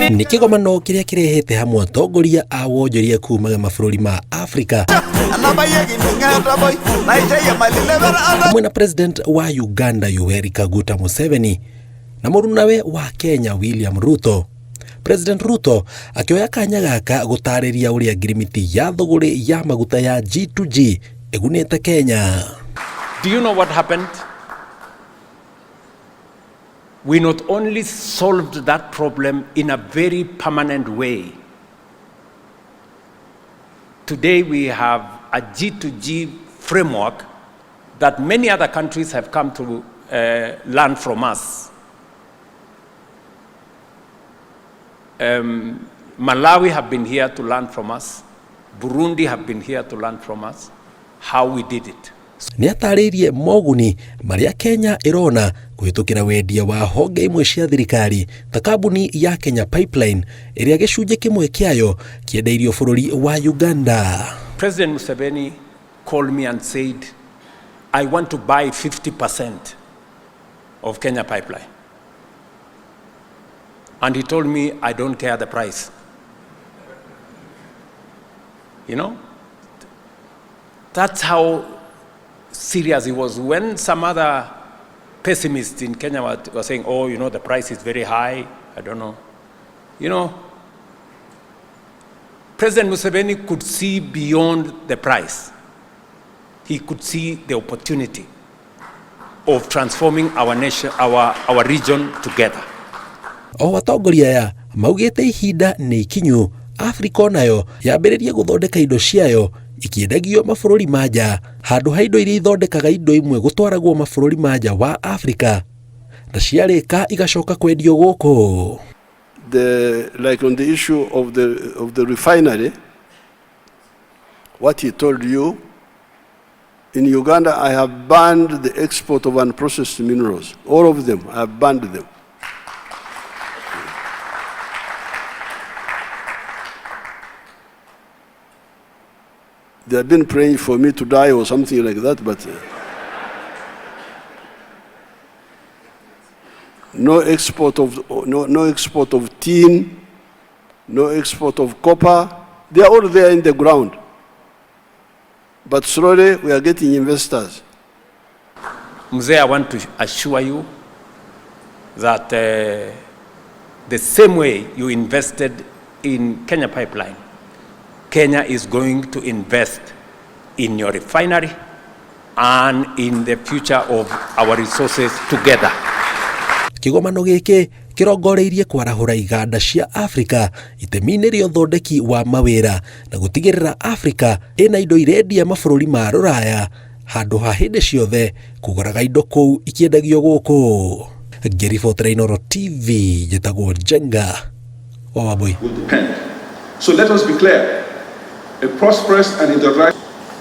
Nĩ kĩgomano kĩrĩa kĩrehete hamwe atongoria a wonjoria kuuma mabũrũri ma Afrika hamwe na president wa Uganda Yoweri Kaguta Museveni na mũrunawe wa Kenya William Ruto. President Ruto akioya kanya gaka gũtarĩria ũrĩa ngirimiti ya thogore ya maguta ya G2G ĩgunĩte Kenya. Do you know what happened? We not only solved that problem in a very permanent way. Today we have a G2G framework that many other countries have come to learn from us. Malawi have been here to learn from us. Burundi have been here to learn from us how we did it. Nĩ atarĩirie moguni marĩa Kenya ĩrona kũhĩtũkĩra wendia wa honge imwe cia thirikari ta kambuni ya Kenya Pipeline ĩrĩa gĩcunjĩ kĩmwe kĩayo kĩendeirio bũrũri wa Uganda. President Museveni called me and said, I want to buy 50% of Kenya Pipeline. And he told me, I don't care the price. You know? That's how serious he was. When some other pessimists in Kenya were saying, oh, you know, the price is very high, I don't know. You know, President Museveni could see beyond the price. He could see the opportunity of transforming our nation, our region together. O atongoria aya maugĩte ihinda nĩ ikinyu Afrika nayo yambĩrĩrie gũthondeka indo ciayo ikiendagio mabũrũri ma nja handũ ha indo iria ithondekaga indo imwe gũtwaragwo mabũrũri ma nja wa Afrika na ciarĩka igacoka kwendio gũkũ. Like on the issue of the refinery, what he told you, in Uganda I have banned the export of unprocessed minerals. All of them, I have banned them. They have been praying for me to die or something like that, but no export of tin, no export of copper. They are all there in the ground. But slowly we are getting investors. Mzee, I want to assure you that the same way you invested in Kenya Pipeline, Kenya is going to invest in your refinery and in the future of our resources together. Kĩgomano gĩkĩ kĩrongoreirie kwarahũra iganda cia Afrika itemi-inĩ rĩa ũthondeki wa mawĩra na gũtigĩrĩra Afrika ĩna indo irendia mabũrũri ma Rũraya handũ ha hĩndĩ ciothe kũgũraga indo kũu ikiendagio gũkũ. Ngĩribotera Inooro TV njĩtagwo Jenga wa Wambui. So let us be clear. A prosperous and industrial